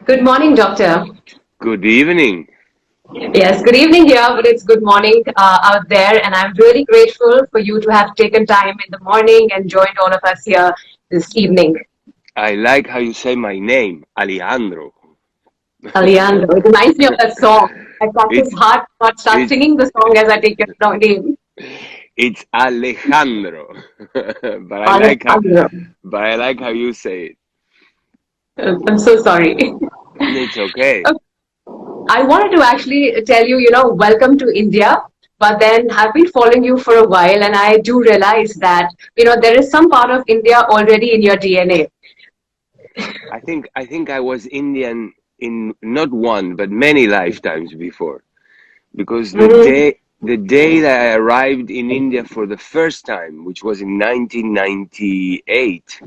Good morning, doctor. Good evening. Yes, good evening here, but it's good morning out there, and I'm really grateful for you to have taken time in the morning and joined all of us here this evening. I like how you say my name, Alejandro. Alejandro, it reminds me of that song. I practice It's hard to not start it's singing the song as I take your name. it's Alejandro. but I like how Alejandro. but I like how you say it. I'm so sorry. It's okay. I wanted to actually tell you, welcome to India. But then I've been following you for a while, and I do realize that, there is some part of India already in your DNA. I think I was Indian in not one but many lifetimes before. Because the day that I arrived in India for the first time, which was in 1998,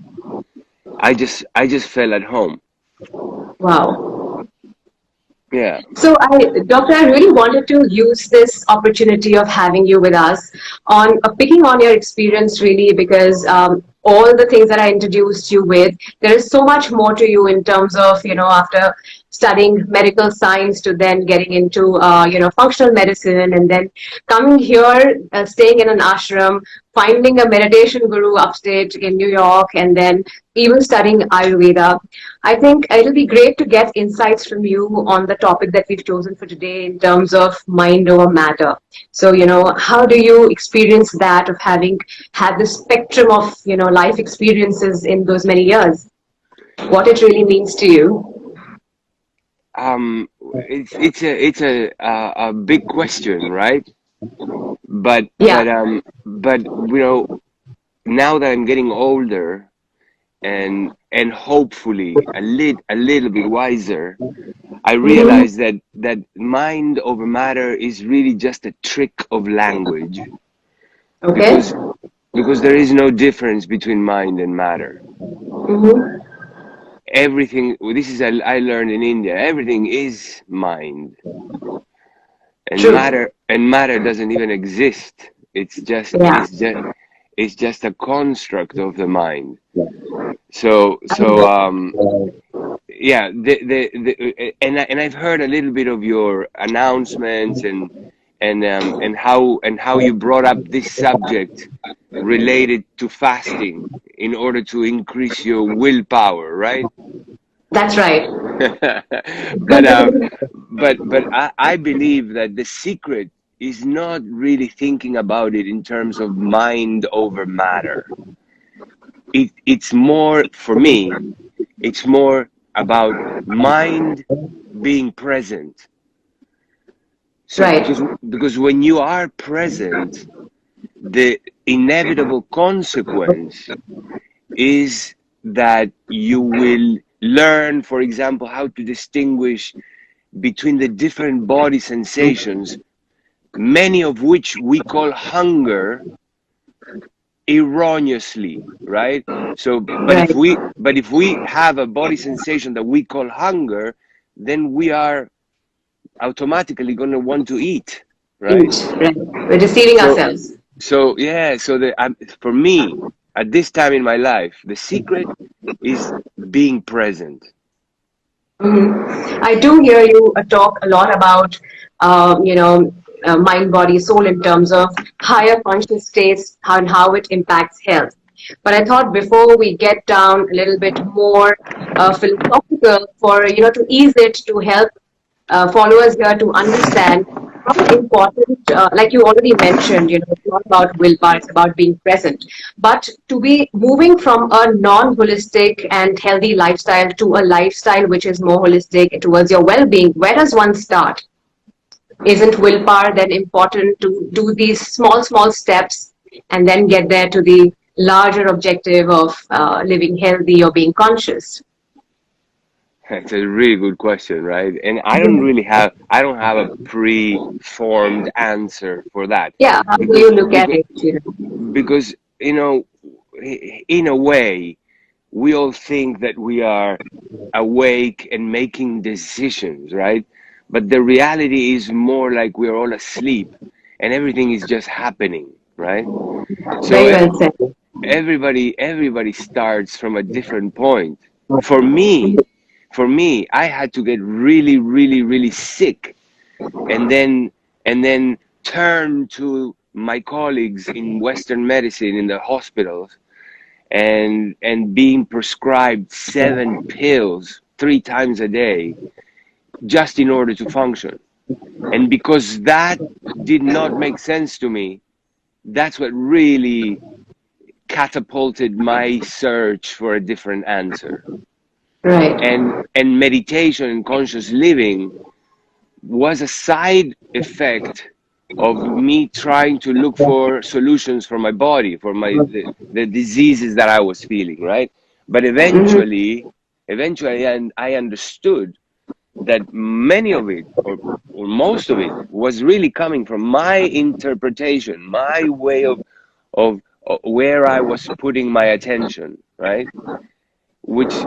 I just fell at home. Wow. Yeah. Doctor, I really wanted to use this opportunity of having you with us on picking on your experience, really, because all the things that I introduced you with, there is so much more to you in terms of, after studying medical science to then getting into, functional medicine and then coming here, staying in an ashram, finding a meditation guru upstate in New York, and then even studying Ayurveda. I think it'll be great to get insights from you on the topic that we've chosen for today in terms of mind over matter. So, how do you experience that of having had the spectrum of, life experiences in those many years? What it really means to you? It's a big question, right? But Yeah. but um but now that I'm getting older and hopefully a little bit wiser, I Hmm. realize that mind over matter is really just a trick of language Okay. because because there is no difference between mind and matter. Hmm. Everything, this is I learned in India, everything is mind, True. and matter doesn't even exist. It's just Yeah. it's just it's just a construct of the mind. So yeah, and I've heard a little bit of your announcements and how you brought up this subject related to fasting in order to increase your willpower, right? That's right. but I believe that the secret is not really thinking about it in terms of mind over matter. It's more, for me, it's more about mind being present. So Right. because when you are present, the inevitable consequence is that you will learn, for example, how to distinguish between the different body sensations, many of which we call hunger erroneously, right? So Right. but if we have a body sensation that we call hunger, then we are automatically going to want to eat, right? Eat. Right. We're deceiving So ourselves. yeah, for me at this time in my life, the secret is being present. I do hear you talk a lot about, mind, body, soul in terms of higher conscious states and how it impacts health. But I thought before we get down a little bit more philosophical, for to ease it to help followers here to understand how important, like you already mentioned, it's not about willpower, it's about being present. But to be moving from a non holistic and healthy lifestyle to a lifestyle which is more holistic towards your well being, where does one start? Isn't willpower then important to do these small, small steps and then get there to the larger objective of living healthy or being conscious? It's a really good question, right? And I don't have a pre-formed answer for that Yeah, how do because you look at because it? because in a way, we all think that we are awake and making decisions, right? But the reality is more like we're all asleep and everything is just happening, right? So Very well said. everybody starts from a different point. For me, for me, I had to get really, really, really sick, and then turn to my colleagues in Western medicine in the hospitals, and being prescribed 7 pills 3 times a day just in order to function. And because that did not make sense to me, that's what really catapulted my search for a different answer. Right. And meditation and conscious living was a side effect of me trying to look for solutions for my body, for the diseases that I was feeling, right? But Mm-hmm. eventually I understood that many of it, or most of it, was really coming from my interpretation, my way of where I was putting my attention, right? Which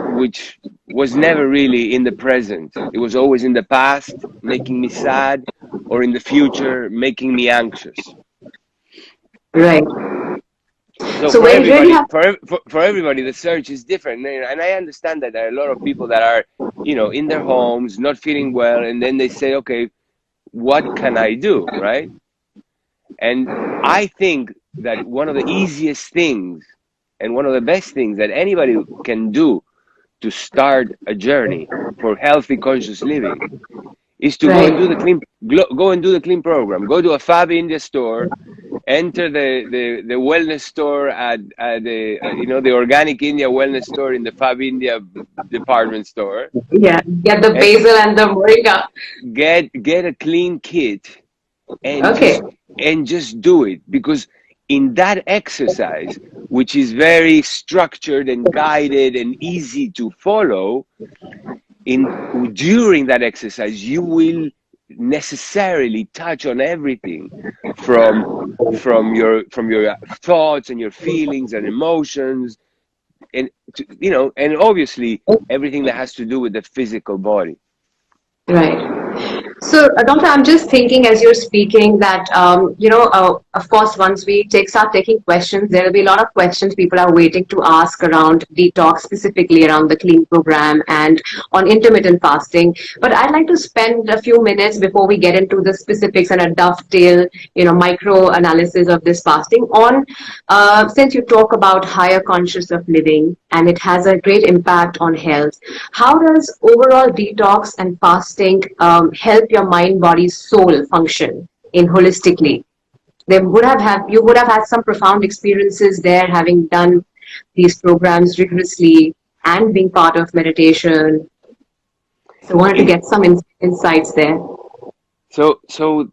was never really in the present. It was always in the past, making me sad, or in the future, making me anxious. Right. So So for when you really everybody, have, for everybody, the search is different, and I understand that there are a lot of people that are, in their homes, not feeling well, and then they say, okay, what can I do, right? And I think that one of the easiest things and one of the best things that anybody can do to start a journey for healthy conscious living is to go and do right. the clean program. Go to a Fab India store, enter the wellness store at the the Organic India wellness store in the Fab India department store, Yeah, get the and basil and the moringa. get a clean kit, and Okay. just do it. Because in that exercise, which is very structured and guided and easy to follow, in during that exercise you will necessarily touch on everything, from your thoughts and your feelings and emotions, and and obviously everything that has to do with the physical body. Right. So, Doctor, I'm just thinking as you're speaking that, of course, once we start taking questions, there will be a lot of questions people are waiting to ask around detox, specifically around the clean program and on intermittent fasting. But I'd like to spend a few minutes before we get into the specifics and a dovetail, micro analysis of this fasting on, since you talk about higher conscious of living and it has a great impact on health. How does overall detox and fasting help your mind, body, soul function in holistically? You would have had some profound experiences there, having done these programs rigorously and being part of meditation. So, I wanted to it get some insights there. so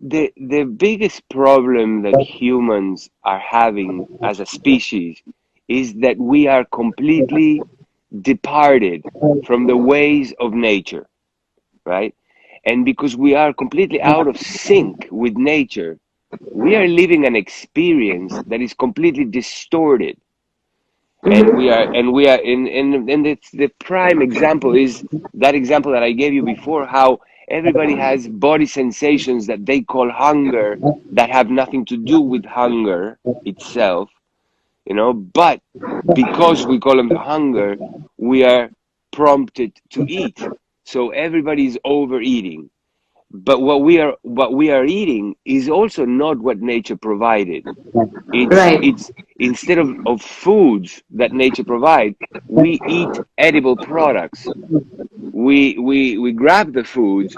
the biggest problem that humans are having as a species is that we are completely departed from the ways of nature, right? And because we are completely out of sync with nature, we are living an experience that is completely distorted. And we are, Mm-hmm. and it's the prime example is that example that I gave you before, how everybody has body sensations that they call hunger, that have nothing to do with hunger itself, but because we call them hunger, we are prompted to eat. So everybody is overeating. But what we are eating is also not what nature provided. Right. It's instead of foods that nature provide, we eat edible products. We grab the foods,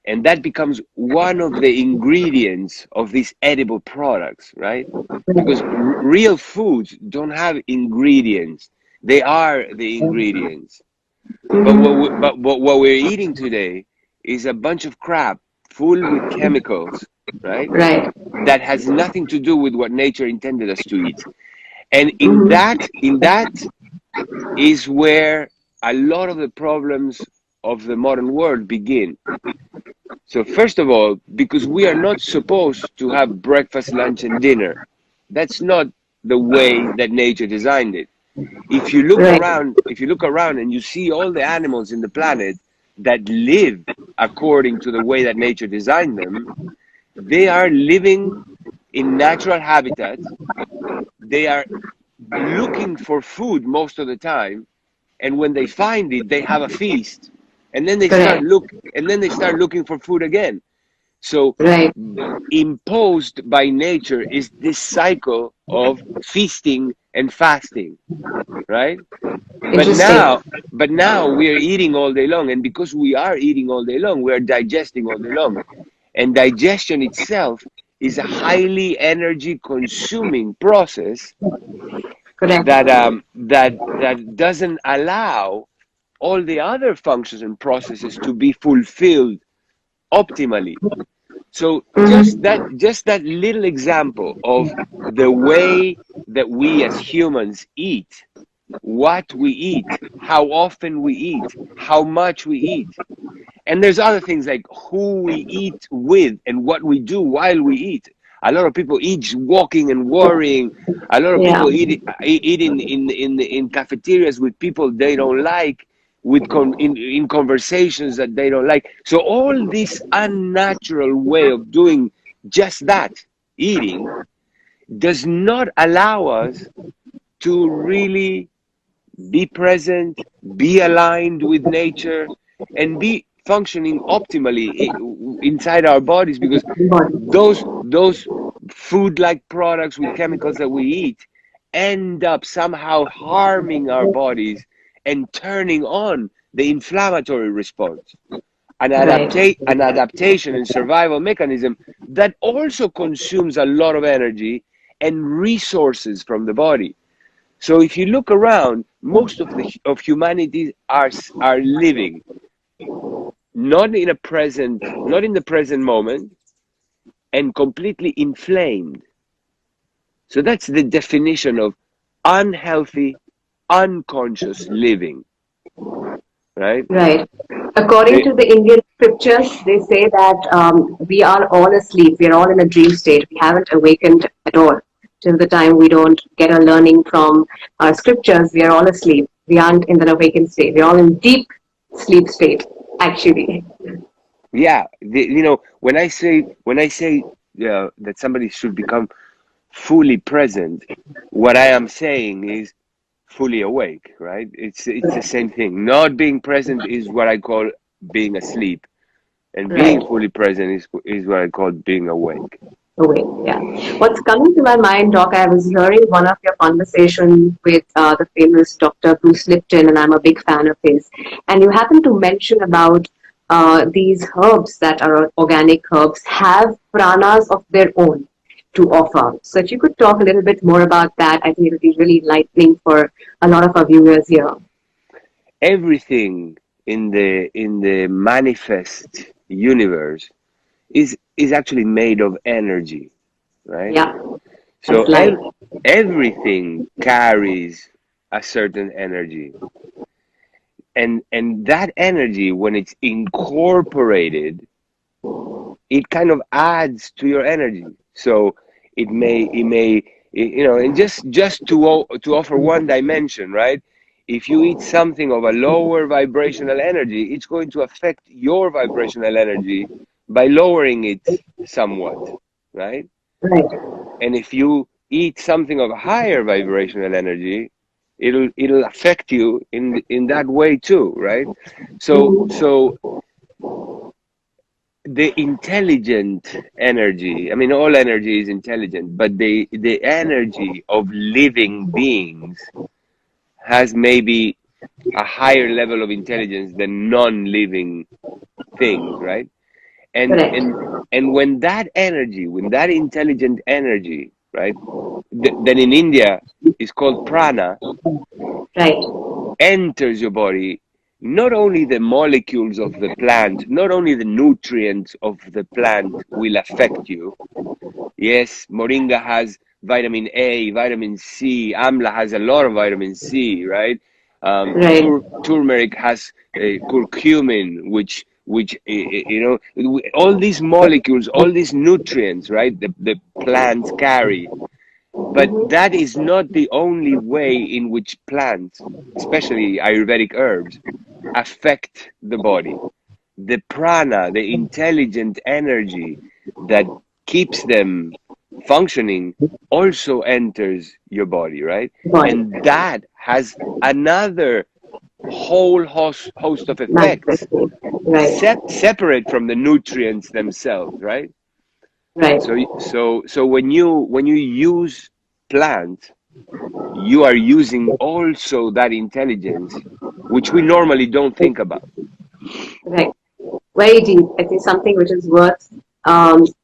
and that becomes one of the ingredients of these edible products, right? Because real foods don't have ingredients; they are the ingredients. But Mm-hmm. what we're eating today is a bunch of crap full with chemicals, right? Right. That has nothing to do with what nature intended us to eat. And in Mm-hmm. that is where a lot of the problems of the modern world begin. So first of all, because we are not supposed to have breakfast, lunch, and dinner. That's not the way that nature designed it. Right. If you look around and you see all the animals in the planet that live according to the way that nature designed them, they are living in natural habitats. They are looking for food most of the time, and when they find it, they have a feast. and then they Correct. start looking for food again. So Right. imposed by nature is this cycle of feasting and fasting, right? But Interesting. now, but now we are eating all day long, and because we are eating all day long, we are digesting all day long, and digestion itself is a highly energy consuming process Correct. that doesn't allow all the other functions and processes to be fulfilled optimally. So Mm-hmm. just that little example of the way that we as humans eat, what we eat, how often we eat, how much we eat. And there's other things like who we eat with and what we do while we eat. A lot of people eat walking and worrying. A lot of Yeah. people eat in cafeterias with people they don't like, in conversations that they don't like. So all this unnatural way of doing just that, eating, does not allow us to really be present, be aligned with nature, and be functioning optimally inside our bodies, because Body. those food like products with chemicals that we eat end up somehow harming our bodies and turning on the inflammatory response, Right. an adaptation and survival mechanism that also consumes a lot of energy and resources from the body. So if you look around, most of humanity are living not in the present moment, and completely inflamed. So that's the definition of unhealthy, unconscious living, right? Right. According Eh, to the Indian scriptures, they say that we are all asleep. We are all in a dream state. We haven't awakened at all. Till the time we don't get a learning from our scriptures, we are all asleep. We aren't in an awakened state. We're all in deep sleep state, actually. yeah, when I say that somebody should become fully present, what I am saying is fully awake, right? It's the same thing. Not being present is what I call being asleep, and being Right. fully present is what I call being awake. Awake. Yeah. What's coming to my mind, Doc, I was hearing one of your conversations with the famous Dr. Bruce Lipton, and I'm a big fan of his. And you happen to mention about these herbs that are organic herbs have pranas of their own to offer. So if you could talk a little bit more about that, I think it would be really enlightening for a lot of our viewers here. Everything in the manifest universe is actually made of energy, right? Yeah, So that's life. everything carries a certain energy, and that energy, when it's incorporated, it kind of adds to your energy. So and just to offer one dimension, right? If you eat something of a lower vibrational energy, it's going to affect your vibrational energy by lowering it somewhat, right? Right. And if you eat something of a higher vibrational energy, it'll affect you in that way too, right? Mhm. So the intelligent energy, I mean, all energy is intelligent, but the energy of living beings has maybe a higher level of intelligence than non-living things, right? and Correct. and and when that intelligent energy, right, then in India is called prana, Right. enters your body, not only the molecules of the plant, not only the nutrients of the plant will affect you. Yes, moringa has vitamin A, vitamin C. Amla has a lot of vitamin C, right? Right. Turmeric has curcumin, which all these molecules, all these nutrients, right? The plants carry, but that is not the only way in which plants, especially Ayurvedic herbs, affect the body. The prana, the intelligent energy that keeps them functioning, also enters your body, right? Body. And that has another whole host of effects manifesting. Right, separate from the nutrients themselves, right? right. So when you use plants, you are using also that intelligence, which we normally don't think about. Right. Very deep. I think something which is worth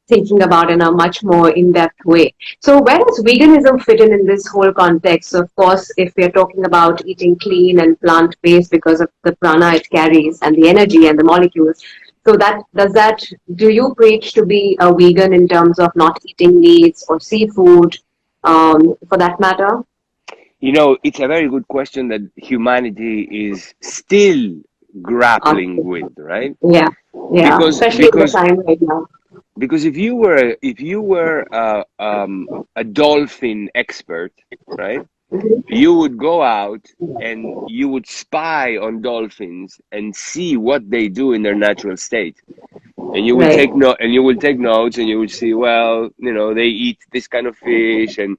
thinking about in a much more in-depth way. So, where does veganism fit in this whole context? So, of course, if we're talking about eating clean and plant-based because of the prana it carries and the energy and the molecules, so that does that? Do you preach to be a vegan in terms of not eating meats or seafood, for that matter? It's a very good question that humanity is still grappling with, right? Yeah, yeah, Because especially in the because time right now. because if you were a dolphin expert, right? Mhm. You would go out and you would spy on dolphins and see what they do in their natural state, and you will Right. take notes, and you would see, well, they eat this kind of fish, and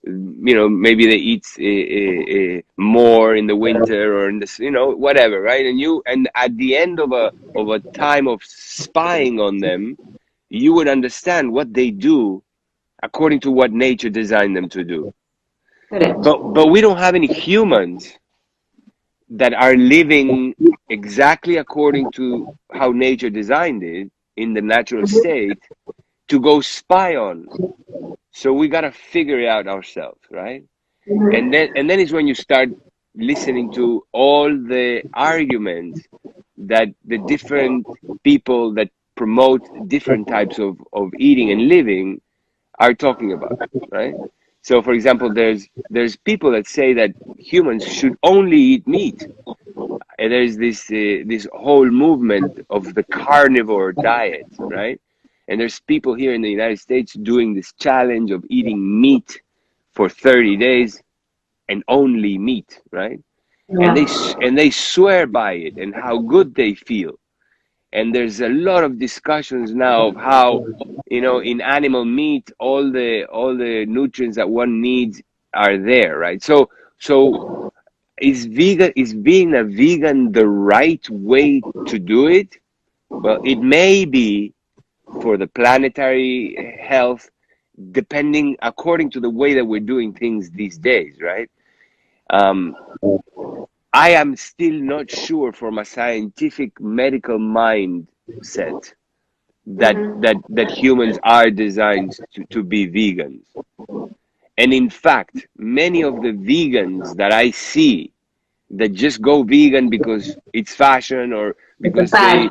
maybe they eat more in the winter, or in this, whatever, right? And at the end of a time of spying on them, you would understand what they do according to what nature designed them to do. Correct. But we don't have any humans that are living exactly according to how nature designed it in the natural Mhm. state to go spy on. So we got to figure it out ourselves, right? And Mhm. then is when you start listening to all the arguments that the different people that promote different types of eating and living are talking about, right? So, for example, there's people that say that humans should only eat meat, and there's this whole movement of the carnivore diet, right? And there's people here in the United States doing this challenge of eating meat for 30 days and only meat, right? And they Yeah. and they swear by it and how good they feel. And there's a lot of discussions now of how, in animal meat, all the nutrients that one needs are there, right? So is being a vegan the right way to do it? Well, it may be for the planetary health, depending according to the way that we're doing things these days, right? um, I am still not sure from a scientific medical mindset that humans are designed to be vegans. And in fact, many of the vegans that I see that just go vegan because it's fashion, or It's a because fad.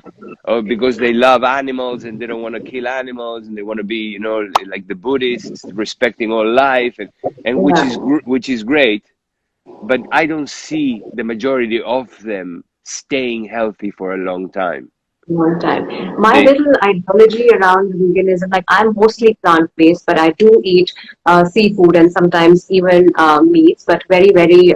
they love animals and they don't want to kill animals, and they want to be, like the Buddhists, respecting all life, and Yeah. which is great. But I don't see the majority of them staying healthy for a long time. One time. My They little ideology around veganism, like I'm mostly plant-based, but I do eat seafood and sometimes even meats, but very, very,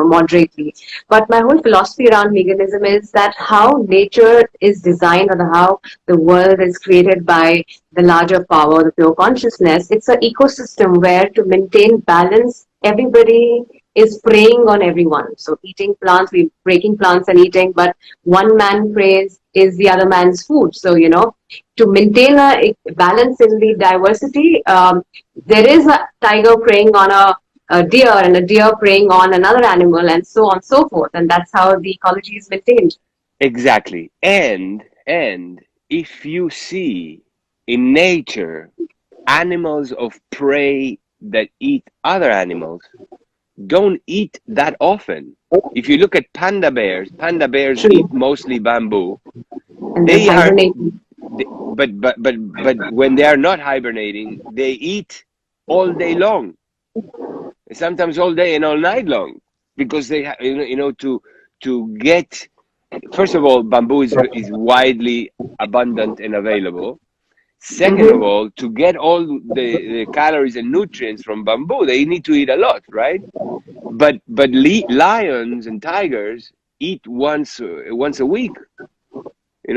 moderately. But my whole philosophy around veganism is that how nature is designed, or how the world is created by the larger power, the pure consciousness. It's an ecosystem where to maintain balance, everybody is preying on everyone. So eating plants, we breaking plants and eating, but one man prays is the other man's food. So, to maintain a balance in the diversity, there is a tiger preying on a deer and a deer preying on another animal, and so on and so forth. And that's how the ecology is maintained. exactly. And if you see in nature animals of prey that eat other animals, don't eat that often. If you look at panda bears eat True. mostly bamboo. And then They are, hibernating. but when they are not hibernating, they eat all day long, sometimes all day and all night long, because they to get, first of all, bamboo is widely abundant and available. Second of Mm-hmm. all, to get all the calories and nutrients from bamboo, they need to eat a lot, right? But lions and tigers eat once a week,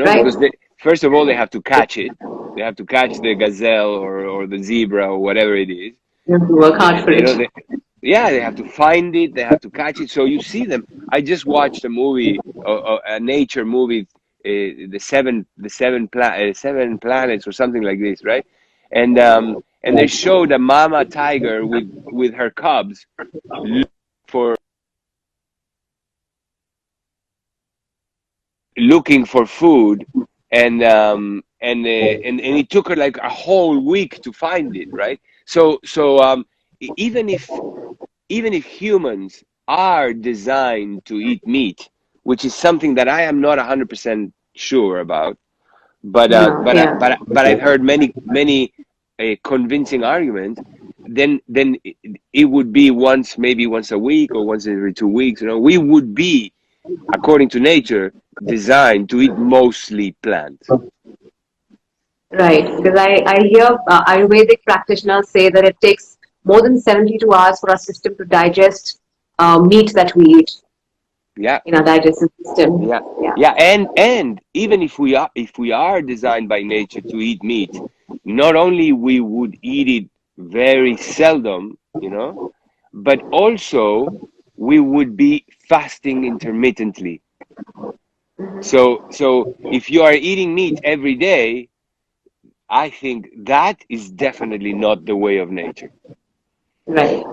Right? because they, first of all, they have to catch it. They have to catch the gazelle, or the zebra, or whatever it is. You have to work hard for You it. know, they, yeah, they have to find it. They have to catch it. So you see them. I just watched a movie, a nature movie, seven planets or something like this, right? And they showed a mama tiger with her cubs for looking for food, and it took her like a whole week to find it, right? So even if humans are designed to eat meat, which is something that I am not 100% sure about, but No, yeah. I've heard many convincing arguments. Then it would be maybe once a week or once every 2 weeks. We would be, according to nature, designed to eat mostly plants. Right, because I hear Ayurvedic practitioners say that it takes more than 72 hours for our system to digest meat that we eat Yeah, in our digestive system. yeah, Yeah. yeah. And even if we are designed by nature to eat meat, not only we would eat it very seldom, but also we would be fasting intermittently. So if you are eating meat every day, I think that is definitely not the way of nature. Right.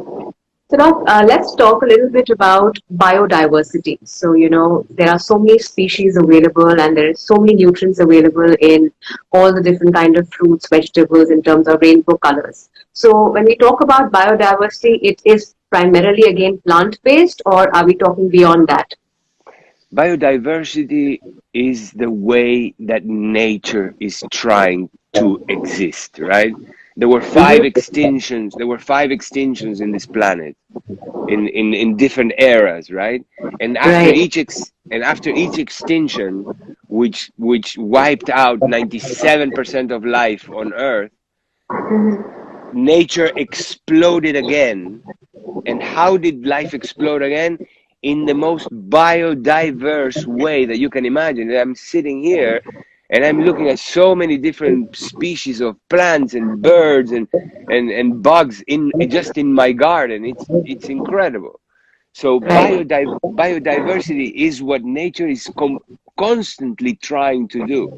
So now let's talk a little bit about biodiversity. So, there are so many species available and there are so many nutrients available in all the different kind of fruits, vegetables in terms of rainbow colors. So when we talk about biodiversity, it is primarily again plant-based, or are we talking beyond that? Biodiversity is the way that nature is trying to exist, right? There were five Mm-hmm. extinctions. There were five extinctions in this planet in different eras, right? And after Right. each extinction, which wiped out 97% of life on Earth, nature exploded again. And how did life explode again? In the most biodiverse way that you can imagine. I'm sitting here and I'm looking at so many different species of plants and birds and bugs in just in my garden. It's incredible. So Right. biodiversity is what nature is constantly trying to do.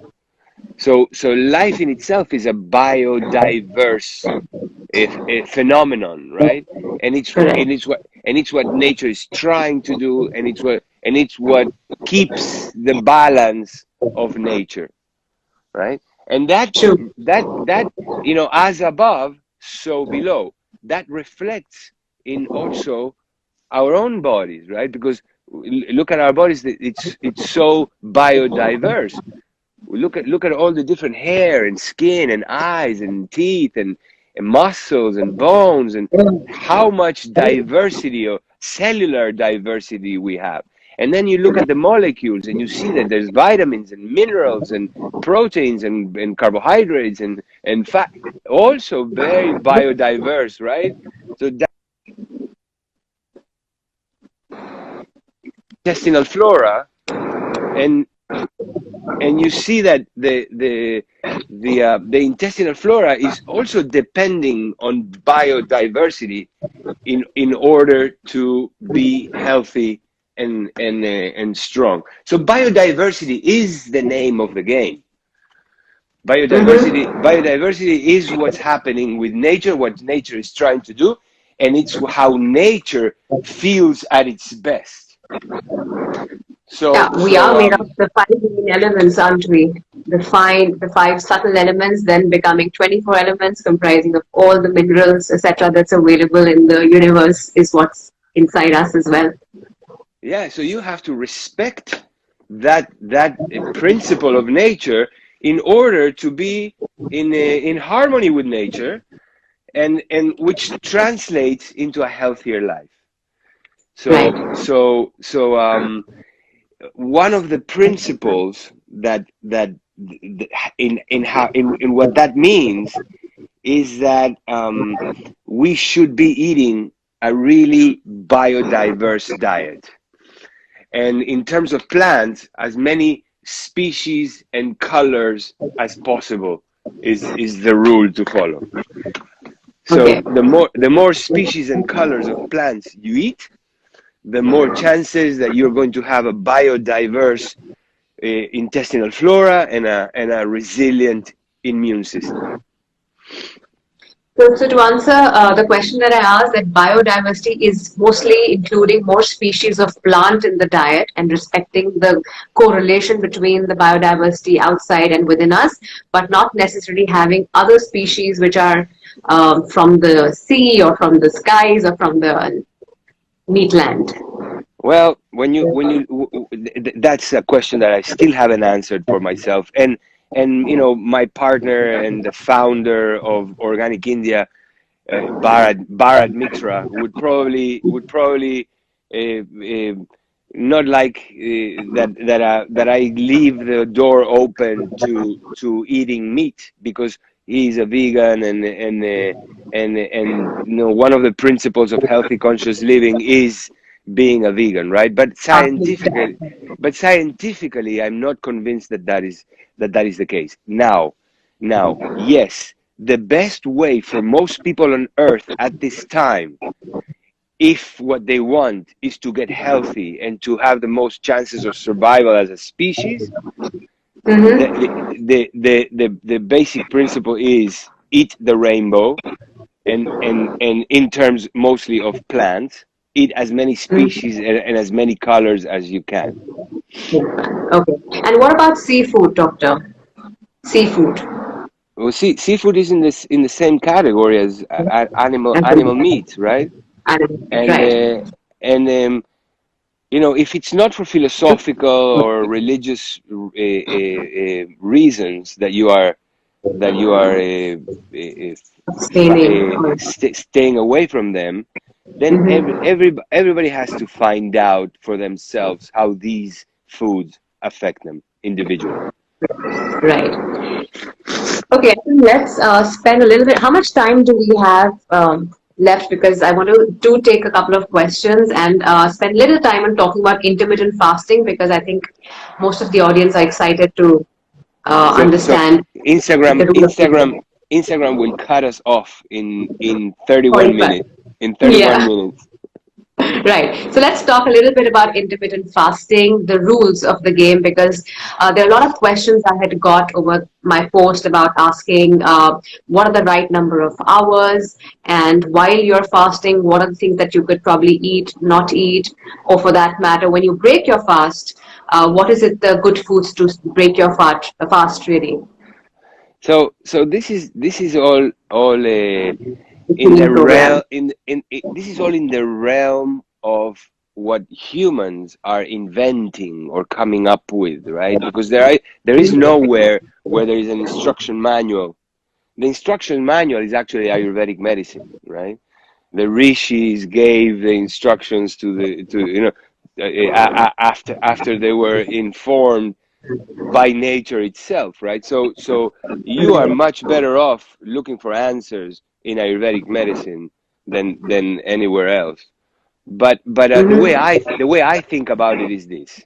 So life in itself is a biodiverse a phenomenon, right? And Correct. it's what nature is trying to do, and it's what keeps the balance of nature, right? And that True. that as above, so below. That reflects in also our own bodies, right? Because look at our bodies; it's so biodiverse. Look at all the different hair and skin and eyes and teeth and muscles and bones, and how much diversity or cellular diversity we have. And then you look at the molecules and you see that there's vitamins and minerals and proteins and carbohydrates and fat, also very biodiverse, right? So that intestinal flora, and and you see that the intestinal flora is also depending on biodiversity in order to be healthy and strong. So biodiversity is the name of the game. Biodiversity Mm-hmm. biodiversity is what's happening with nature, what nature is trying to do, and it's how nature feels at its best. Yeah, So we are so made of the five main elements, aren't we? The five subtle elements, then becoming 24 elements comprising of all the minerals, etc., that's available in the universe is what's inside us as well. yeah, so you have to respect that principle of nature in order to be in harmony with nature, and which translates into a healthier life. Right. So one of the principles that in what that means is that we should be eating a really biodiverse diet. And in terms of plants, as many species and colors as possible is the rule to follow. So Okay. the more species and colors of plants you eat, the more chances that you're going to have a biodiverse intestinal flora and a resilient immune system. So to answer the question that I asked, that biodiversity is mostly including more species of plant in the diet and respecting the correlation between the biodiversity outside and within us, but not necessarily having other species which are from the sea or from the skies or from the meat land. Well, that's a question that I still haven't answered for myself. And you know, my partner and the founder of Organic India, Bharat Mitra, would probably not like that I leave the door open to eating meat, because he's a vegan, and you know, one of the principles of healthy conscious living is being a vegan, right? But scientifically, I'm not convinced that is the case. Now, yes, the best way for most people on Earth at this time, if what they want is to get healthy and to have the most chances of survival as a species, the Mm-hmm. the basic principle is eat the rainbow, and in terms mostly of plants, eat as many species and as many colors as you can. Okay. And what about seafood, doctor? Seafood. Well, see, seafood is in the same category as animal meat, right? And Right. you know, if it's not for philosophical or religious reasons Abstaining. staying away from them, then everybody has to find out for themselves how these foods affect them individually. Right. Okay, I think let's spend a little bit. How much time do we have left? Because I want to do take a couple of questions and spend little time on talking about intermittent fasting, because I think most of the audience are excited to So understand Instagram the rule of Instagram it. Instagram will cut us off in 31 45. minutes. In 31 Yeah. minutes. Right. So let's talk a little bit about intermittent fasting, the rules of the game, because there are a lot of questions I had got over my post about asking what are the right number of hours, and while you're fasting, what are the things that you could probably eat, not eat, or for that matter, when you break your fast, what is it the good foods to break your fast really? So this is all in the Cooking program. realm this is all in the realm of what humans are inventing or coming up with, right? Because there is nowhere where there is an instruction manual. The instruction manual is actually Ayurvedic medicine, right? The rishis gave the instructions to you know, after they were informed by nature itself, right? So you are much better off looking for answers in Ayurvedic medicine than anywhere else. But the way I think about it is this: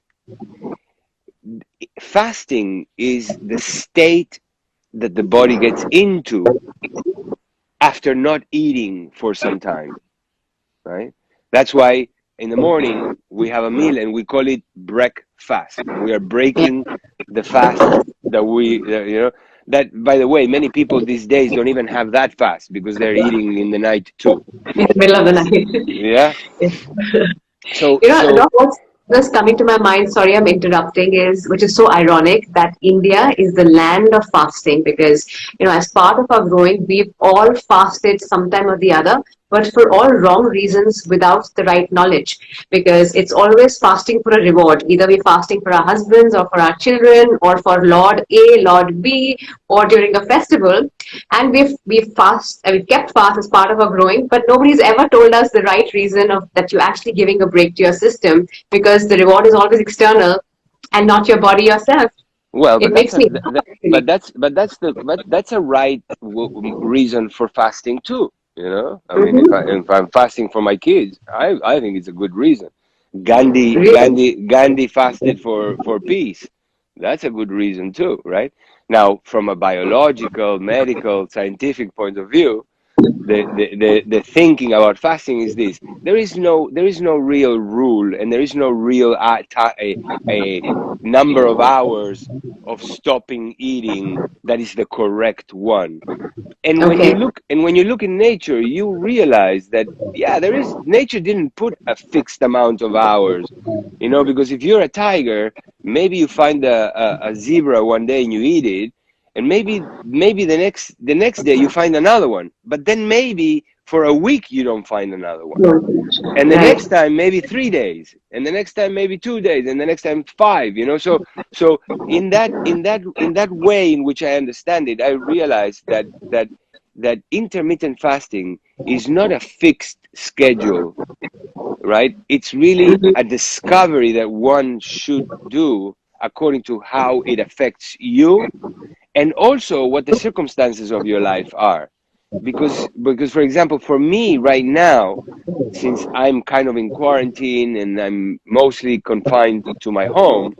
fasting is the state that the body gets into after not eating for some time, right? That's why in the morning we have a meal and we call it breakfast. We are breaking the fast that you know, that, by the way, many people these days don't even have that fast because they're eating in the night too. In the middle of the night. Yeah. So so Doc, what's just coming to my mind, sorry I'm interrupting, is which is so ironic that India is the land of fasting, because, as part of our growing, we've all fasted sometime or the other, but for all wrong reasons without the right knowledge. Because it's always fasting for a reward. Either we're fasting for our husbands or for our children or for Lord A, Lord B, or during a festival. And we've kept fast as part of our growing, but nobody's ever told us the right reason of that you're actually giving a break to your system, because the reward is always external and not your body yourself. well, It but that's makes a me that, that- but that's a right reason for fasting too. You know, I mean, if Mhm. I'm fasting for my kids, I think it's a good reason. Gandhi Really. Gandhi Gandhi fasted for peace. That's a good reason too, right? Now, from a biological, medical, scientific point of view, the thinking about fasting is this: there is no real rule, and there is no real a number of hours of stopping eating that is the correct one. And when you Okay. look in nature, you realize that, yeah, there is, nature didn't put a fixed amount of hours, because if you're a tiger, maybe you find a zebra one day and you eat it, and maybe the next day you find another one, but then maybe for a week you don't find another one, and the Right. next time maybe 3 days, and the next time maybe 2 days, and the next time five. So in that way in which I understand it, I realized that intermittent fasting is not a fixed schedule, right? It's really Mhm. a discovery that one should do according to how it affects you, and also what the circumstances of your life are. Because for example, for me right now, since I'm kind of in quarantine and I'm mostly confined to my home,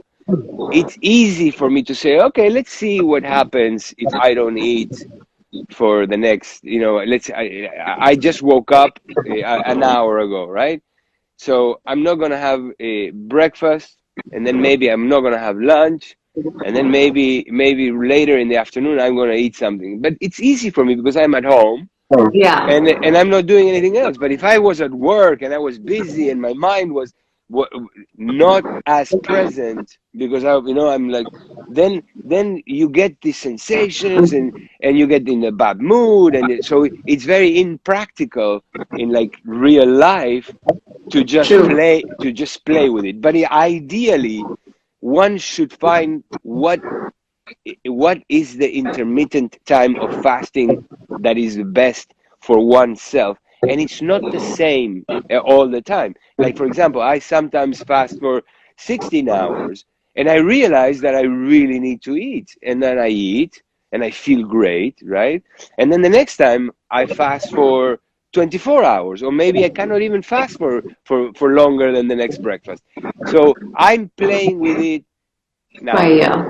it's easy for me to say, okay, let's see what happens if I don't eat for the next, I just woke up an hour ago, right? So I'm not gonna have a breakfast, and then maybe I'm not gonna have lunch, and then maybe later in the afternoon I'm gonna eat something. But it's easy for me because I'm at home, Yeah. and I'm not doing anything else. But if I was at work and I was busy and my mind was not as present, because I'm like, then you get these sensations, and you get in a bad mood, and so it's very impractical in like real life True. to just play with it. But ideally, one should find what is the intermittent time of fasting that is the best for oneself, and it's not the same all the time. Like for example, I sometimes fast for 16 hours, and I realize that I really need to eat, and then I eat and I feel great, right? And then the next time I fast for 24 hours, or maybe I cannot even fast for longer than the next breakfast. So I'm playing with it Why, now. yeah.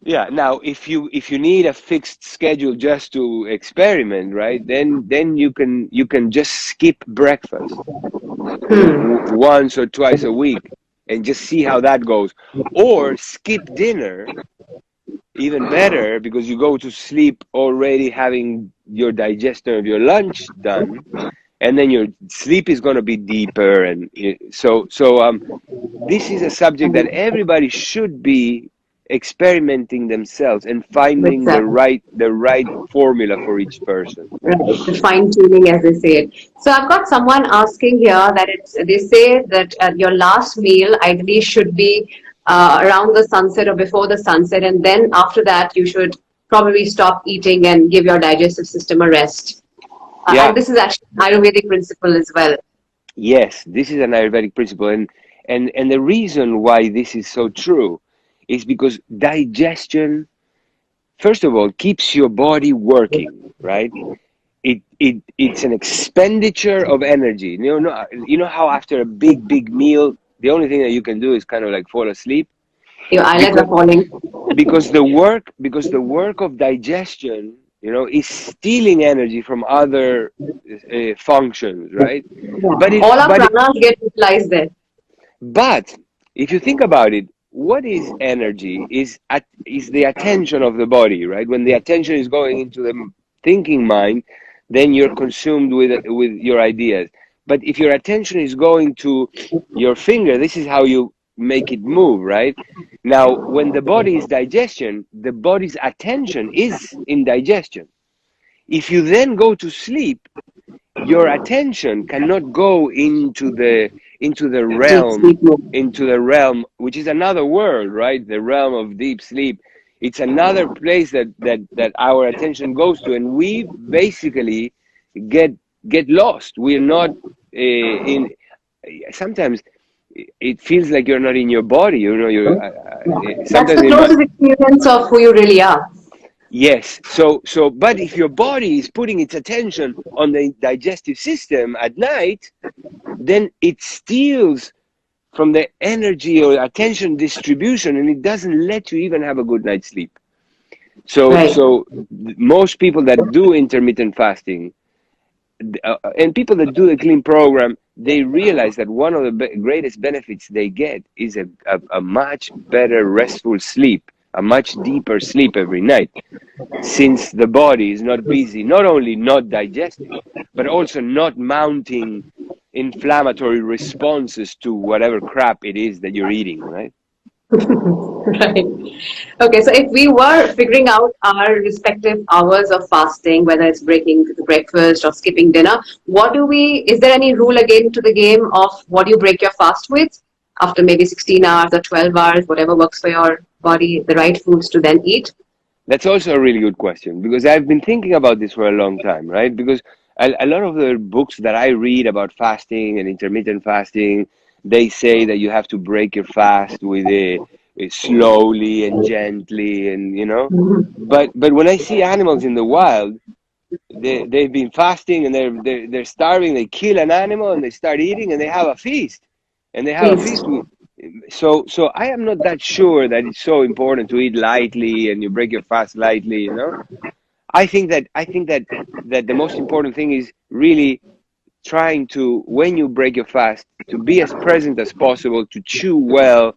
Yeah, now if you need a fixed schedule just to experiment, right? Then you can just skip breakfast, Hmm. once or twice a week, and just see how that goes. Or skip dinner, even better, because you go to sleep already having your digestion of your lunch done, and then your sleep is going to be deeper. And this is a subject that everybody should be experimenting themselves and finding the Exactly. right formula for each person. Right. The fine tuning, as they say it. So I've got someone asking here that they say that your last meal ideally should be around the sunset or before the sunset, and then after that you should probably stop eating and give your digestive system a rest. And Yeah, this is actually an Ayurvedic principle as well. yes, this is an Ayurvedic principle, and the reason why this is so true is because digestion, first of all, keeps your body working, right? It's an expenditure of energy. You know how after a big meal, the only thing that you can do is kind of like fall asleep, Your eyelids because are falling. the work of digestion, is stealing energy from other functions, right? Yeah. But it All our but pranas get utilized there. but if you think about it, what is energy? Is the attention of the body, right? When the attention is going into the thinking mind, then you're consumed with your ideas. But if your attention is going to your finger, this is how you make it move, right? Now, when the body is digestion, the body's attention is in digestion. If you then go to sleep, your attention cannot go Deep sleep mode. into the realm, which is another world, right? The realm of deep sleep. It's another place that our attention goes to, and we basically get get lost. We're not in sometimes it feels like you're not in your body, you That's sometimes the in my closest experience of who you really are. Yes. So, but if your body is putting its attention on the digestive system at night, then it steals from the energy or attention distribution, and it doesn't let you even have a good night's sleep. So, Right. so most people that do intermittent fasting, and people that do the clean program, they realize that one of the greatest benefits they get is a much better restful sleep, a much deeper sleep every night, since the body is not busy, not only not digesting, but also not mounting inflammatory responses to whatever crap it is that you're eating, right? Right. Okay, so if we were figuring out our respective hours of fasting, whether it's breaking the breakfast or skipping dinner, is there any rule again to the game of what do you break your fast with after maybe 16 hours or 12 hours, whatever works for your body, the right foods to then eat? That's also a really good question, because I've been thinking about this for a long time, right? Because a lot of the books that I read about fasting and intermittent fasting, they say that you have to break your fast with a slowly and gently, and But when I see animals in the wild, they've been fasting and they're starving. They kill an animal and they start eating and they have a feast, and they have a Please. feast with. So I am not that sure that it's so important to eat lightly and you break your fast lightly. I think that the most important thing is really trying to, when you break your fast, to be as present as possible, to chew well,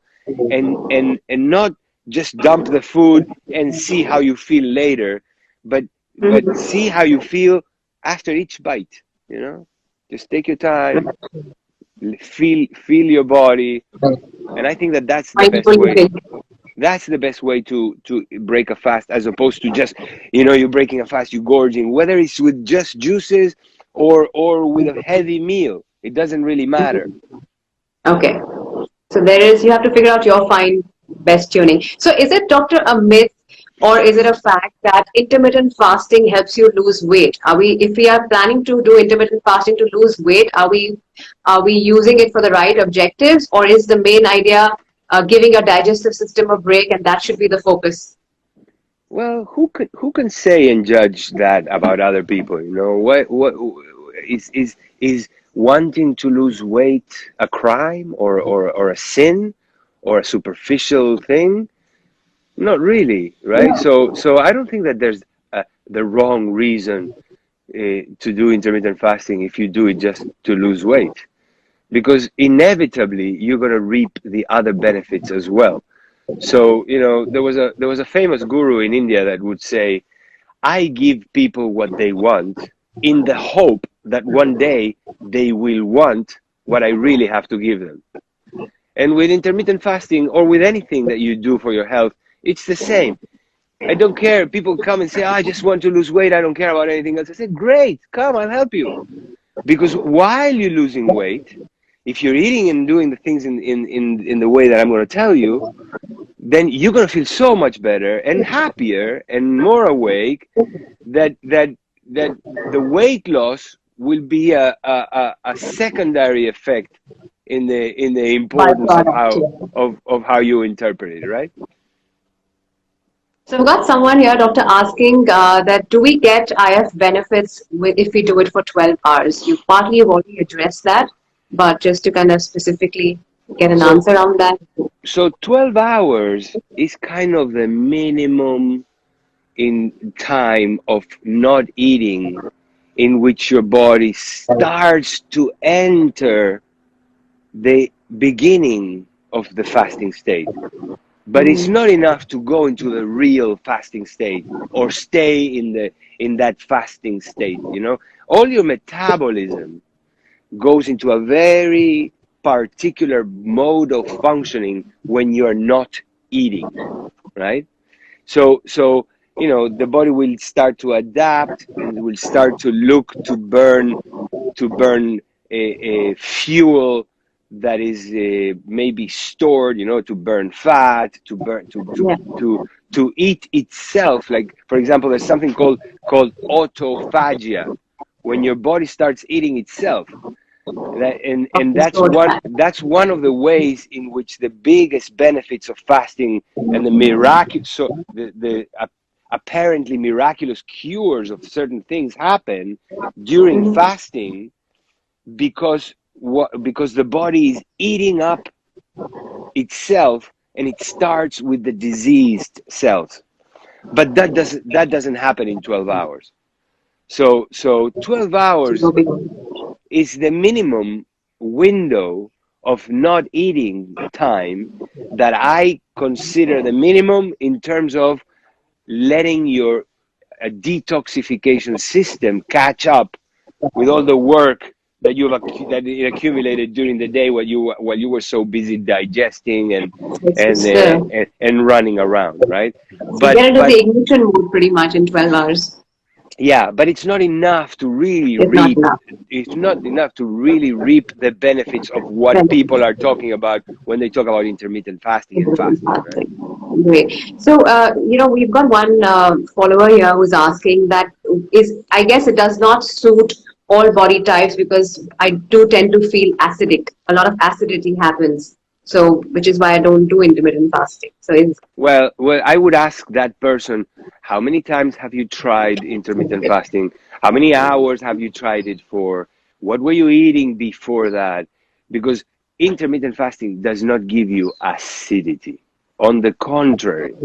and not just dump the food and see how you feel later, but see how you feel after each bite. Just take your time, feel your body, and I think that that's the best Mindful way. eating. That's the best way to break a fast, as opposed to just, you're breaking a fast, you're gorging, whether it's with just juices or with a heavy meal. It doesn't really matter. Okay. So you have to figure out your fine best tuning. So is it, doctor, a myth or is it a fact that intermittent fasting helps you lose weight? If we are planning to do intermittent fasting to lose weight, are we using it for the right objectives, or is the main idea giving your digestive system a break and that should be the focus? Well, who can say and judge that about other people? What is wanting to lose weight a crime, or a sin, or a superficial thing? Not really, right? So I don't think that there's the wrong reason to do intermittent fasting if you do it just to lose weight, because inevitably you're going to reap the other benefits as well. So there was a famous guru in India that would say, "I give people what they want in the hope that one day they will want what I really have to give them." And with intermittent fasting, or with anything that you do for your health, it's the same. I don't care. People come and say, "I just want to lose weight. I don't care about anything else." I say, "Great, come, I'll help you." Because while you're losing weight, if you're eating and doing the things in the way that I'm going to tell you, then you're going to feel so much better and happier and more awake, that the weight loss will be a secondary effect in the importance of Byproduct, how yeah. of how you interpret it, right? So I've got someone here, doctor, asking that do we get IF benefits if we do it for 12 hours? You've already addressed that, but just to kind of specifically get an So answer on that. so 12 hours is kind of the minimum in time of not eating, in which your body starts to enter the beginning of the fasting state. But it's not enough to go into the real fasting state, or stay in that fasting state. All your metabolism goes into a very particular mode of functioning when you're not eating, right? So the body will start to adapt and will start to look to burn a fuel that is maybe stored, to burn fat, to burn Yeah. to eat itself. Like, for example, there's something called autophagia, when your body starts eating itself. And Okay, that's stored one fat. that's one of the ways in which the biggest benefits of fasting, and the miraculous, so the apparently miraculous cures of certain things happen during fasting, because the body is eating up itself, and it starts with the diseased cells. But that doesn't happen in 12 hours. So 12 hours No big. is the minimum window of not eating time that I consider the minimum in terms of letting your detoxification system catch up with all the work that that it accumulated during the day while you were so busy digesting and running around, right? So you get into But the ignition mode pretty much in 12 hours. yeah, but it's not enough to really It's not reap. enough. It's not enough to really reap the benefits of what people are talking about when they talk about intermittent fasting and Intermittent fasting, right? fasting. Great. So, we've got one follower here who's asking that I guess it does not suit all body types because I do tend to feel acidic. A lot of acidity happens. So, which is why I don't do intermittent fasting. So, Well, I would ask that person, how many times have you tried intermittent fasting? How many hours have you tried it for? What were you eating before that? Because intermittent fasting does not give you acidity. On the contrary,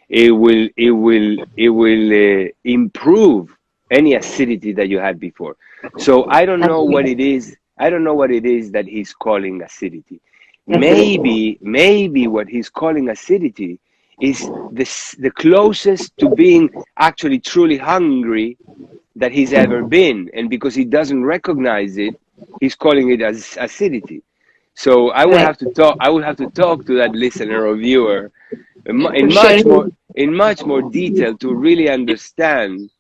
it will improve any acidity that you had before. So I don't that's know what great. it is. I don't know what it is that he's calling acidity. Acidity. Maybe what he's calling acidity is the closest to being actually truly hungry that he's ever been, and because he doesn't recognize it, he's calling it as acidity. So I would Right. have to talk. I would have to talk to that listener or viewer in much more Sharing. detail to really understand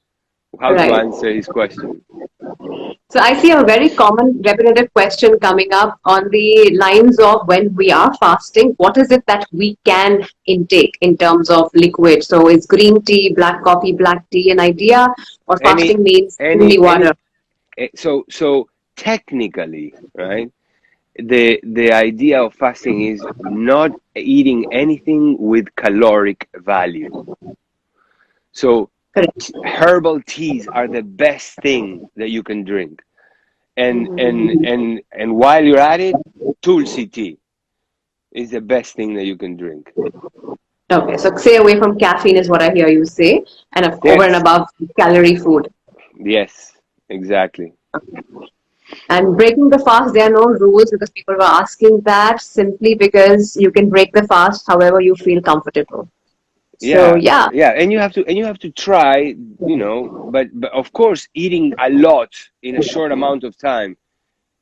how to Right. answer his question. So I see a very common repetitive question coming up on the lines of when we are fasting, what is it that we can intake in terms of liquid? So is green tea, black coffee, black tea an idea, or Any fasting means only any water? any so technically, right? The idea of fasting is not eating anything with caloric value. So Correct. herbal teas are the best thing that you can drink. And while you're at it, tulsi tea is the best thing that you can drink. Okay, so stay away from caffeine is what I hear you say, and over and Yes, above calorie food. yes, exactly. And breaking the fast, there are no rules because people were asking that simply because you can break the fast however you feel comfortable. So Yeah, yeah, yeah, and you have to try, but of course, eating a lot in a short amount of time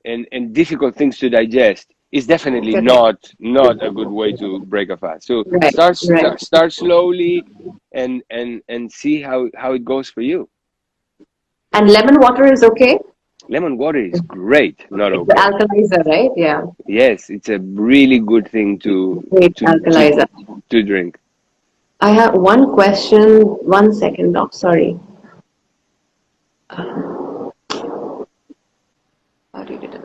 and difficult things to digest is definitely correct. not a good way to break a fast. So Right, right. start slowly and see how it goes for you. And lemon water is okay. Lemon water is great, not It's the okay. alkalizer, right? Yeah, Yes, it's a really good thing great to to alkalizer. to drink. I have one question. 1 second, doc. Sorry. How do you get it?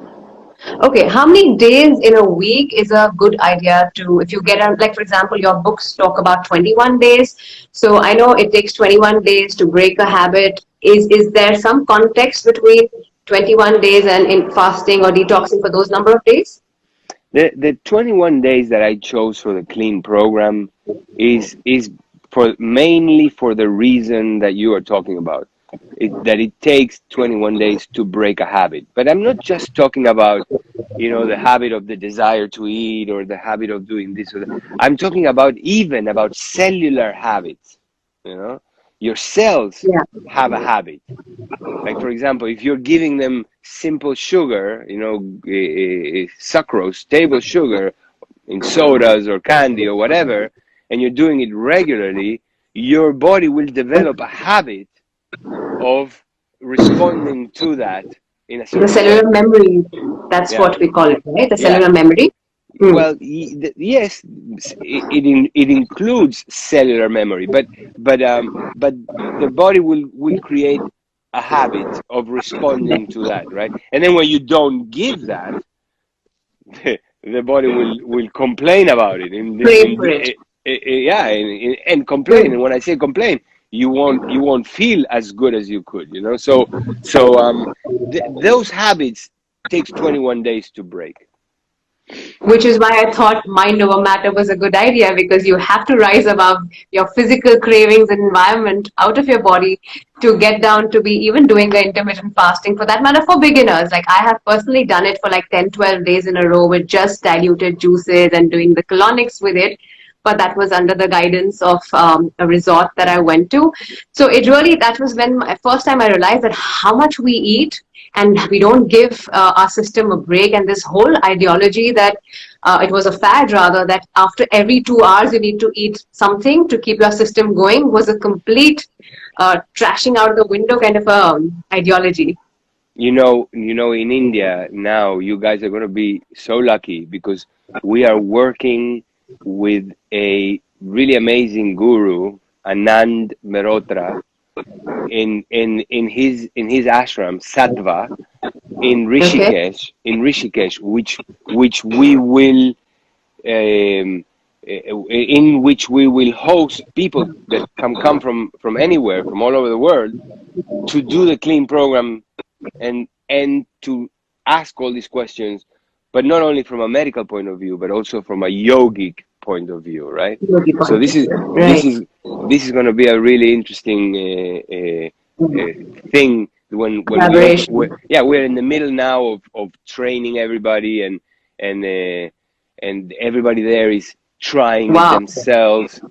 Okay, how many days in a week is a good idea to, if you get on, like for example, your books talk about 21 days. So I know it takes 21 days to break a habit. Is there some context between 21 days and in fasting or detoxing for those number of days? The 21 days that I chose for the clean program is for mainly for the reason that you are talking about. That it takes 21 days to break a habit. But I'm not just talking about, the habit of the desire to eat or the habit of doing this or that. I'm talking about even about cellular habits. You know, your cells Yeah. have a habit. Like, for example, if you're giving them simple sugar, sucrose, table sugar in sodas or candy or whatever, and you're doing it regularly, your body will develop a habit of responding to that in a The certain cellular way. memory, that's Yeah, what we call it, right? The yeah. cellular memory. Hmm. Well, yes, it includes cellular memory, but the body will create a habit of responding to that, right? And then when you don't give that, the body will complain about it, Pray for it. yeah, and complain. Hmm. And when I say complain, you won't feel as good as you could, So those habits takes 21 days to break. Which is why I thought mind over matter was a good idea, because you have to rise above your physical cravings and environment out of your body to get down to be even doing the intermittent fasting, for that matter, for beginners. Like, I have personally done it for like 10, 12 days in a row with just diluted juices and doing the colonics with it. But that was under the guidance of a resort that I went to. So it really, that was when first time I realized that how much we eat and we don't give our system a break. And this whole ideology that it was a fad rather, that after every 2 hours you need to eat something to keep your system going, was a complete trashing out the window kind of ideology. In India now, you guys are going to be so lucky because we are working with a really amazing guru, Anand Mehrotra, in his ashram Sattva Okay. in Rishikesh, which we will um, in which we will host people that come from anywhere, from all over the world, to do the clean program and to ask all these questions, but not only from a medical point of view, but also from a yogic point of view, right? Yogi So point of view. this Right. is this is going to be a really interesting thing when we open. Collaboration. Yeah, we're in the middle now of training everybody, and everybody there is trying it Wow. themselves.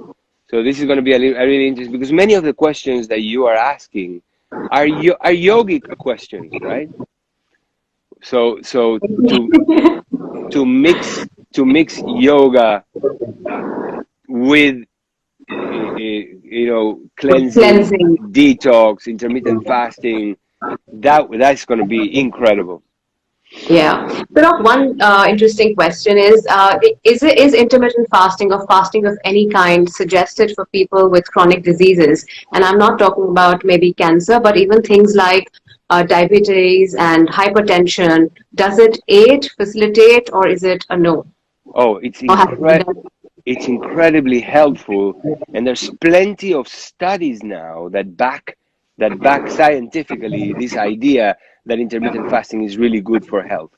So this is going to be a really interesting, because many of the questions that you are asking are yogic questions, right? So to mix yoga with cleansing, Cleansing. detox, intermittent fasting, that's going to be incredible. Yeah. So, one interesting question is intermittent fasting or fasting of any kind suggested for people with chronic diseases? And I'm not talking about maybe cancer, but even things like diabetes and hypertension. Does it aid, facilitate, or is it a no? Oh, Or has it been done? it's incredibly helpful, and there's plenty of studies now that back scientifically this idea that intermittent fasting is really good for health.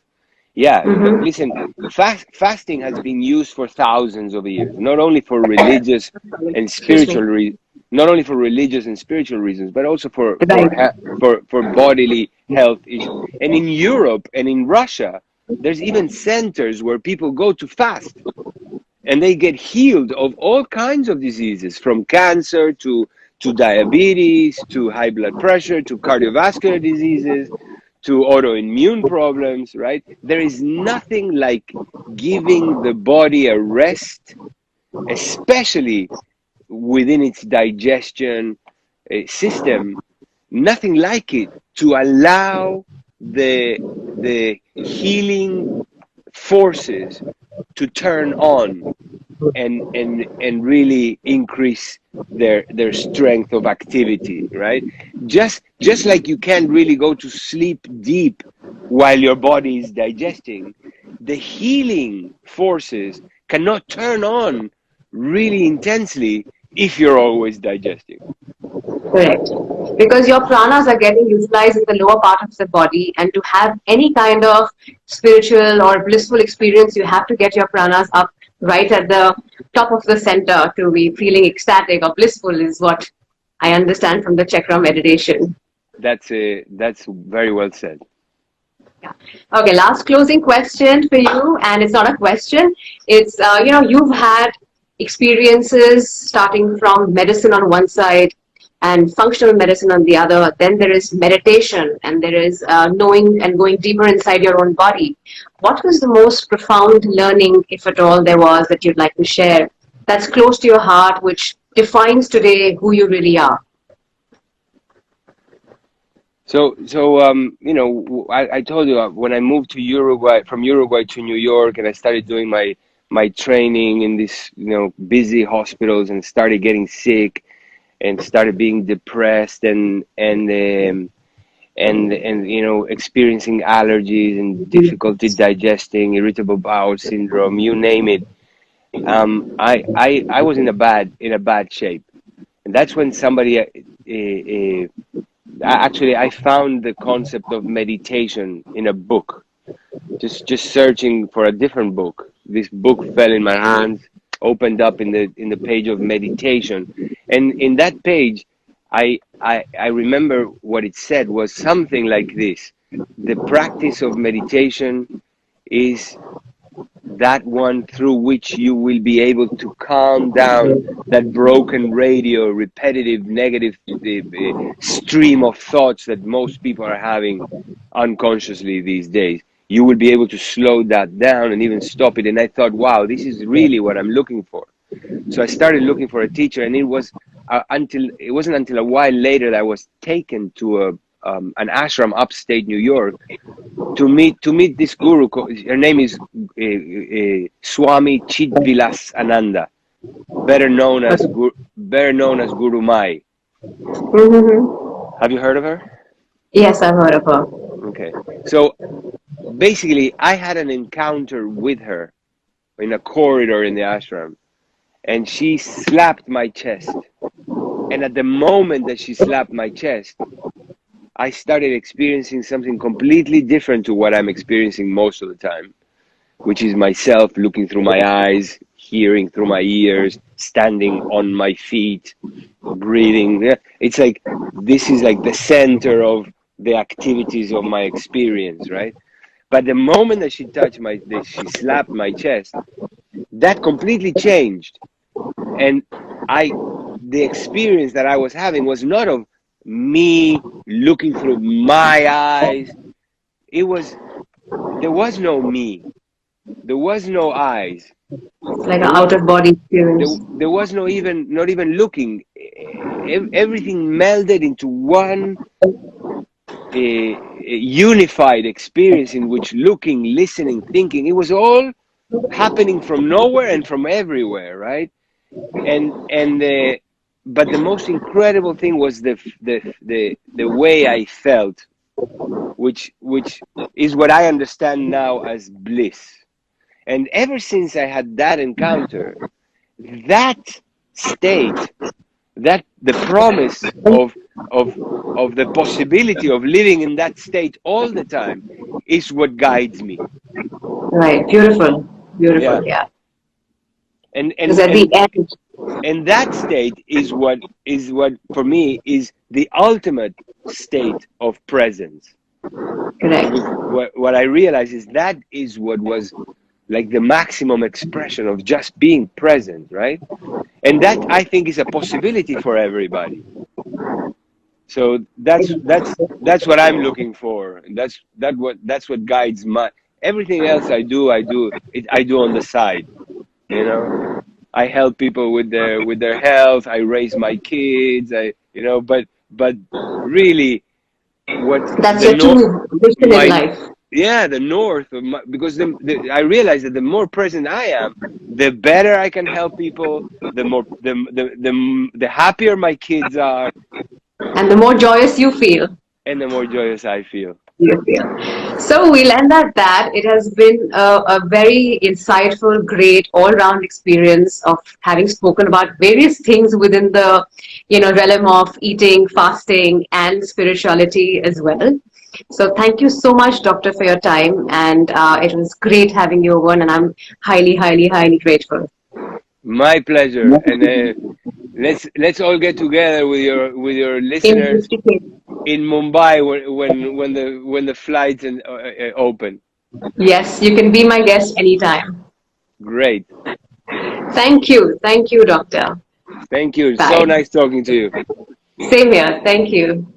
Yeah, Mm-hmm. listen, fasting has been used for thousands of years, not only for religious and Excuse me. spiritual not only for religious and spiritual reasons, but also for Right. bodily health issues. And in Europe and in Russia, there's even centers where people go to fast, and they get healed of all kinds of diseases, from cancer to diabetes, to high blood pressure, to cardiovascular diseases, to autoimmune problems, right? There is nothing like giving the body a rest, especially within its digestion system. Nothing like it to allow the healing forces to turn on and really increase their strength of activity, right? Just like you can't really go to sleep deep while your body is digesting, the healing forces cannot turn on really intensely if you're always digesting. Correct. Because your pranas are getting utilized in the lower part of the body, and to have any kind of spiritual or blissful experience, you have to get your pranas up right at the top of the center to be feeling ecstatic or blissful, is what I understand from the chakra meditation. That's very well said. Yeah. Okay, last closing question for you, and it's not a question. It's you've had experiences starting from medicine on one side and functional medicine on the other. Then there is meditation, and there is knowing and going deeper inside your own body. What was the most profound learning, if at all there was, that you'd like to share? That's close to your heart, which defines today who you really are. I told you, when I moved to Uruguay, from Uruguay to New York, and I started doing my training in these busy hospitals, and started getting sick, and started being depressed, and experiencing allergies and difficulty digesting, irritable bowel syndrome, you name it. I was in a bad shape, and that's when somebody actually, I found the concept of meditation in a book. just searching for a different book. This book fell in my hands, opened up in the page of meditation, and in that page, I remember what it said was something like this: the practice of meditation is that one through which you will be able to calm down that broken radio, repetitive, negative stream of thoughts that most people are having unconsciously these days. You will be able to slow that down and even stop it. And I thought, wow, this is really what I'm looking for. So I started looking for a teacher, and it wasn't until a while later that I was taken to an ashram upstate New York to meet this guru. Her name is Swami Chidvilas Ananda, better known as Guru Mai. Mm-hmm. Have you heard of her? Yes, I've heard of her. Okay, so basically, I had an encounter with her in a corridor in the ashram, and she slapped my chest. And at the moment that she slapped my chest, I started experiencing something completely different to what I'm experiencing most of the time, which is myself looking through my eyes, hearing through my ears, standing on my feet, breathing. It's like this is like the center of the activities of my experience, right? But the moment that she slapped my chest, that completely changed. And the experience that I was having was not of me looking through my eyes. There was no me. There was no eyes. Like There an was out of body experience. there was not even looking. Everything melded into one unified experience in which looking, listening, thinking, it was all happening from nowhere and from everywhere, right? And but the most incredible thing was the way I felt, which is what I understand now as bliss. And ever since I had that encounter, that state, that the promise of the possibility of living in that state all the time is what guides me. Right. Beautiful. Yeah. Beautiful. Yeah. And Because and at the and end, and that state is what for me is the ultimate state of presence. correct. Because what I realize is that is what was like the maximum expression of just being present, right? And that I think is a possibility for everybody. So that's what I'm looking for, and that's what guides my everything else I do on the side, you know. I help people with their health. I raise my kids. But really, what That's the your north, true mission in my life. yeah, the north of my, because I realize that the more present I am, the better I can help people. The more the happier my kids are, And the more joyous you feel. and the more joyous I feel. You feel. So we'll end at that. It has been a very insightful, great, all-round experience of having spoken about various things within the, realm of eating, fasting, and spirituality as well. So thank you so much, Doctor, for your time, and it was great having you over, and I'm highly, highly, highly grateful. My pleasure, and let's all get together with your listeners in Mumbai when the flights open. Yes, you can be my guest anytime. Great. Thank you, Doctor. Thank you. So Bye. nice talking to you. Same here. Thank you.